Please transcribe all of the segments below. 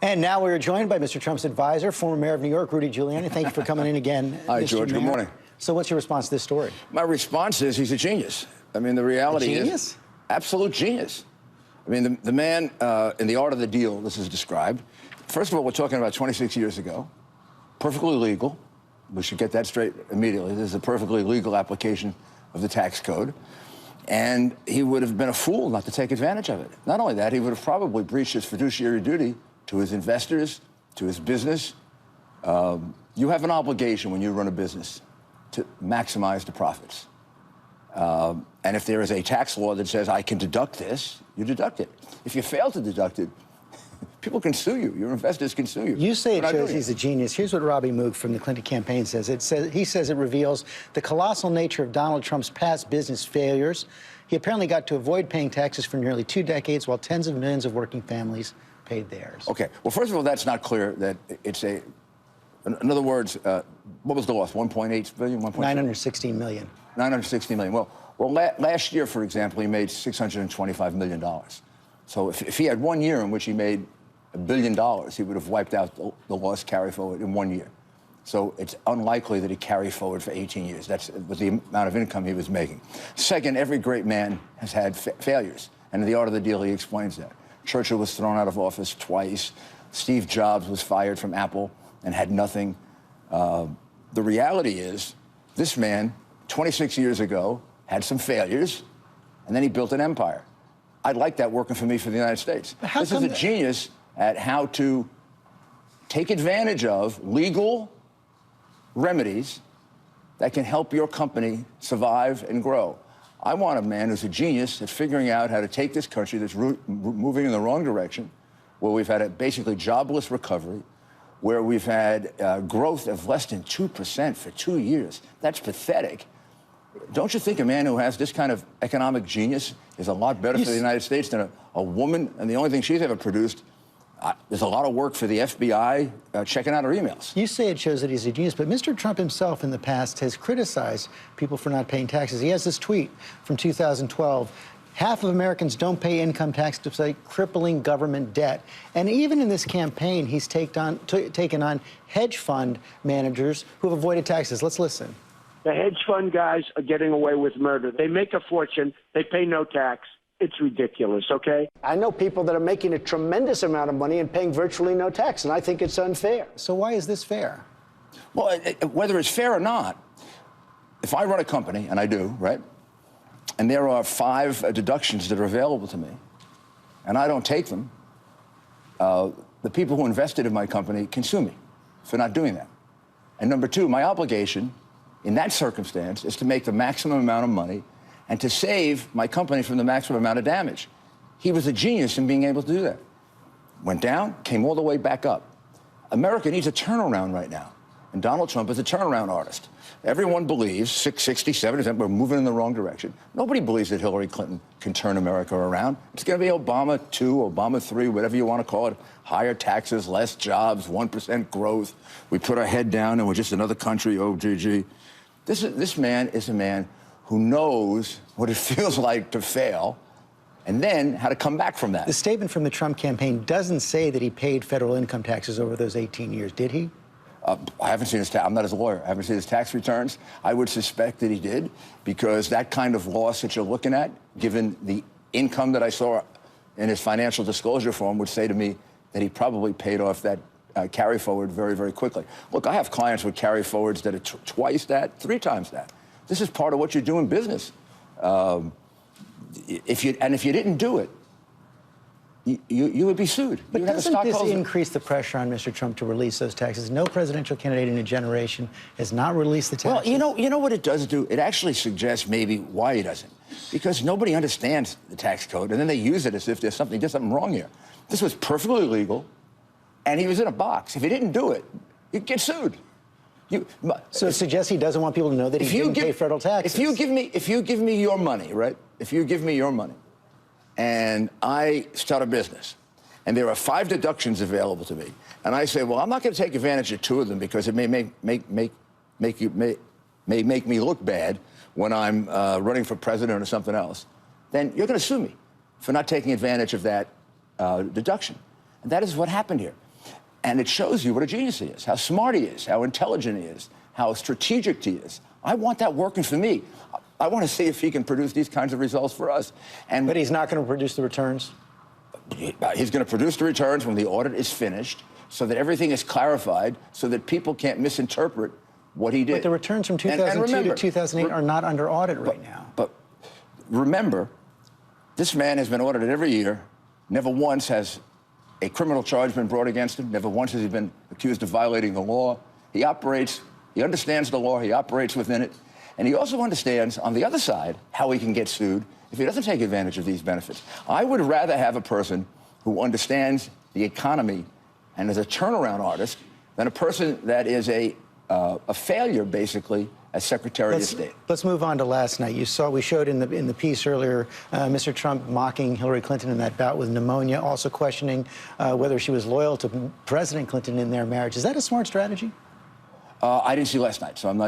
And now we are joined by Mr. Trump's advisor, former mayor of New York, Rudy Giuliani. Thank you for coming in again. Hi, Mr. George. Mayor. Good morning. So what's your response to this story? My response is he's a genius. I mean, the reality is absolute genius. I mean, the man in The Art of the Deal, this is described. First of all, we're talking about 26 years ago. Perfectly legal. We should get that straight immediately. This is a perfectly legal application of the tax code. And he would have been a fool not to take advantage of it. Not only that, he would have probably breached his fiduciary duty to his investors, to his business. You have an obligation when you run a business to maximize the profits. And if there is a tax law that says I can deduct this, you deduct it. If you fail to deduct it, people can sue you. Your investors can sue you. You say it shows he's a genius. Here's what Robbie Moog from the Clinton campaign says. He says it reveals the colossal nature of Donald Trump's past business failures. He apparently got to avoid paying taxes for nearly 2 decades while tens of millions of working families paid theirs. Okay. Well, first of all, that's not clear that it's a... In other words, what was the loss? 1.8 billion? 960 million. 960 million. Well, last year, for example, he made $625 million. So if he had 1 year in which he made $1 billion, he would have wiped out the loss carry forward in 1 year. So it's unlikely that he carried forward for 18 years. That's was the amount of income he was making. Second, every great man has had failures. And in The Art of the Deal, he explains that. Churchill was thrown out of office twice. Steve Jobs was fired from Apple and had nothing. The reality is, this man, 26 years ago, had some failures, and then he built an empire. I'd like that working for me for the United States. This is a genius at how to take advantage of legal remedies that can help your company survive and grow. I want a man who's a genius at figuring out how to take this country that's moving in the wrong direction, where we've had a basically jobless recovery, where we've had growth of less than 2% for 2 years. That's pathetic. Don't you think a man who has this kind of economic genius is a lot better for the United States than a woman? And the only thing she's ever produced, there's a lot of work for the FBI checking out her emails. You say it shows that he's a genius, but Mr. Trump himself in the past has criticized people for not paying taxes. He has this tweet from 2012. Half of Americans don't pay income tax despite crippling government debt. And even in this campaign, he's taken on hedge fund managers who have avoided taxes. Let's listen. The hedge fund guys are getting away with murder. They make a fortune. They pay no tax. It's ridiculous, okay? I know people that are making a tremendous amount of money and paying virtually no tax, and I think it's unfair. So why is this fair? Well, whether it's fair or not, if I run a company, and I do, right, and there are 5 deductions that are available to me, and I don't take them, the people who invested in my company can sue me for not doing that. And number 2, my obligation in that circumstance is to make the maximum amount of money and to save my company from the maximum amount of damage. He was a genius in being able to do that. Went down, came all the way back up. America needs a turnaround right now, and Donald Trump is a turnaround artist. Everyone believes, 67%, we're moving in the wrong direction. Nobody believes that Hillary Clinton can turn America around. It's going to be Obama 2, Obama 3, whatever you want to call it. Higher taxes, less jobs, 1% growth. We put our head down and we're just another country, oh, GG. This man is a man who knows what it feels like to fail and then how to come back from that. The statement from the Trump campaign doesn't say that he paid federal income taxes over those 18 years, did he? I haven't seen his I'm not his lawyer. I haven't seen his tax returns. I would suspect that he did, because that kind of loss that you're looking at, given the income that I saw in his financial disclosure form, would say to me that he probably paid off that carry forward very, very quickly. Look, I have clients with carry forwards that are twice that, 3 times that. This is part of what you do in business. If you didn't do it, you would be sued. But doesn't this increase the pressure on Mr. Trump to release those taxes? No presidential candidate in a generation has not released the taxes. Well, you know what it does do? It actually suggests maybe why he doesn't. Because nobody understands the tax code, and then they use it as if there's something wrong here. This was perfectly legal, and he was in a box. If he didn't do it, you'd get sued. So it suggests he doesn't want people to know that he didn't pay federal taxes. If you give me your money, right? If you give me your money, and I start a business, and there are 5 deductions available to me, and I say, well, I'm not going to take advantage of 2 of them because it may make me look bad when I'm running for president or something else, then you're going to sue me for not taking advantage of that deduction. And that is what happened here. And it shows you what a genius he is, how smart he is, how intelligent he is, how strategic he is. I want that working for me. I want to see if he can produce these kinds of results for us. But he's not going to produce the returns? He's going to produce the returns when the audit is finished so that everything is clarified so that people can't misinterpret what he did. But the returns from 2002 to 2008 are not under audit right now. But remember, this man has been audited every year. Never once has a criminal charge been brought against him. Never once has he been accused of violating the law. He operates, he understands the law, he operates within it. And he also understands, on the other side, how he can get sued if he doesn't take advantage of these benefits. I would rather have a person who understands the economy and is a turnaround artist than a person that is a failure, basically, as Secretary of State. Let's move on to last night. We showed in the piece earlier, Mr. Trump mocking Hillary Clinton in that bout with pneumonia, also questioning whether she was loyal to President Clinton in their marriage. Is that a smart strategy? I didn't see last night, so I'm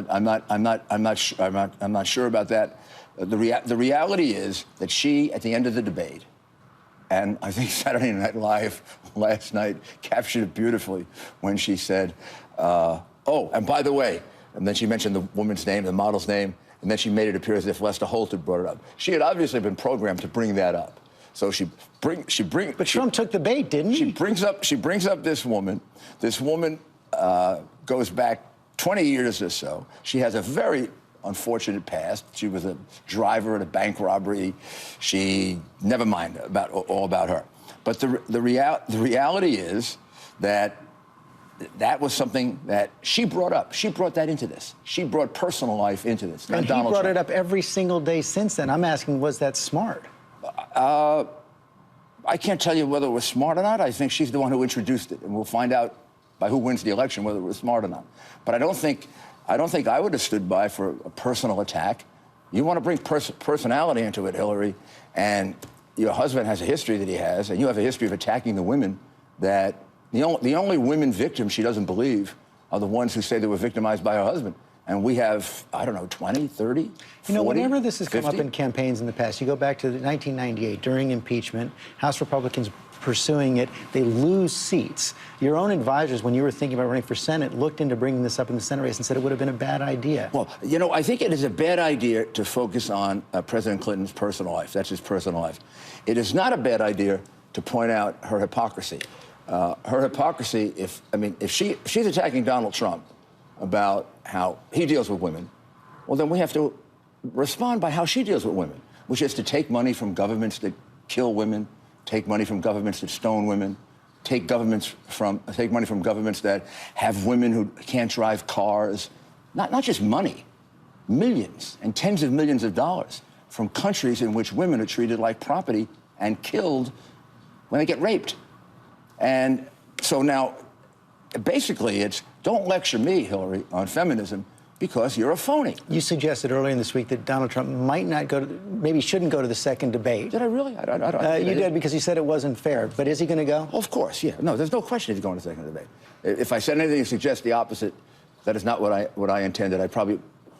not sure about that. The reality is that she, at the end of the debate, and I think Saturday Night Live last night captured it beautifully when she said, oh, and by the way, and then she mentioned the woman's name, the model's name, and then she made it appear as if Lester Holt had brought it up. She had obviously been programmed to bring that up. So But Trump took the bait, didn't he? She brings up this woman. This woman goes back 20 years or so. She has a very unfortunate past. She was a driver at a bank robbery. Never mind all about her. But the reality is that that was something that she brought up. She brought that into this. She brought personal life into this. And he brought it up every single day since then. I'm asking, was that smart? I can't tell you whether it was smart or not. I think she's the one who introduced it, and we'll find out by who wins the election whether it was smart or not. But I don't think I would have stood by for a personal attack. You want to bring personality into it, Hillary, and your husband has a history that he has, and you have a history of attacking the women that the only women victims she doesn't believe are the ones who say they were victimized by her husband. And we have, I don't know, 20, 30, 40, You know, whenever this has 50? come up in campaigns in the past, you go back to 1998, during impeachment, House Republicans pursuing it, they lose seats. Your own advisors, when you were thinking about running for Senate, looked into bringing this up in the Senate race and said it would have been a bad idea. Well, you know, I think it is a bad idea to focus on President Clinton's personal life. That's his personal life. It is not a bad idea to point out her hypocrisy. Her hypocrisy, if she's attacking Donald Trump about how he deals with women, well, then we have to respond by how she deals with women, which is to take money from governments that kill women, take money from governments that stone women, take money from governments that have women who can't drive cars. Not just money, millions and tens of millions of dollars from countries in which women are treated like property and killed when they get raped. And so now, basically, it's don't lecture me, Hillary, on feminism because you're a phony. You suggested earlier in this week that Donald Trump might not maybe shouldn't go to the second debate. Did I really? I don't. You did, because you said it wasn't fair. But is he going to go? Of course, yeah. No, there's no question he's going to the second debate. If I said anything to suggest the opposite, that is not what I intended. I probably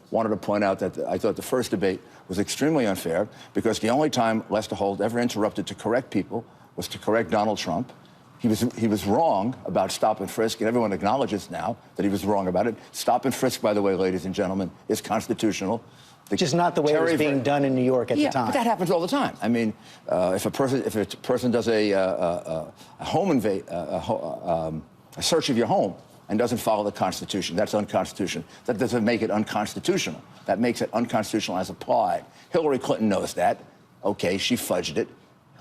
wanted to point out that I thought the first debate was extremely unfair because the only time Lester Holt ever interrupted to correct people was to correct Donald Trump. He was wrong about stop and frisk, and everyone acknowledges now that he was wrong about it. Stop and frisk, by the way, ladies and gentlemen, is constitutional. Which is not the way it was being done in New York at the time. Yeah, but that happens all the time. I mean, if a person does a search of your home and doesn't follow the Constitution, that's unconstitutional. That doesn't make it unconstitutional. That makes it unconstitutional as applied. Hillary Clinton knows that. Okay, she fudged it.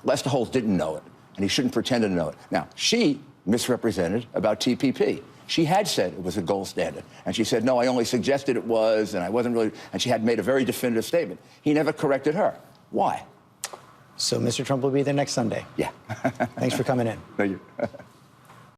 Lester Holt didn't know it, and he shouldn't pretend to know it. Now, she misrepresented about TPP. She had said it was a gold standard, and she said, no, I only suggested it was, and I wasn't really, and she had made a very definitive statement. He never corrected her. Why? So Mr. Trump will be there next Sunday. Yeah. Thanks for coming in. Thank you.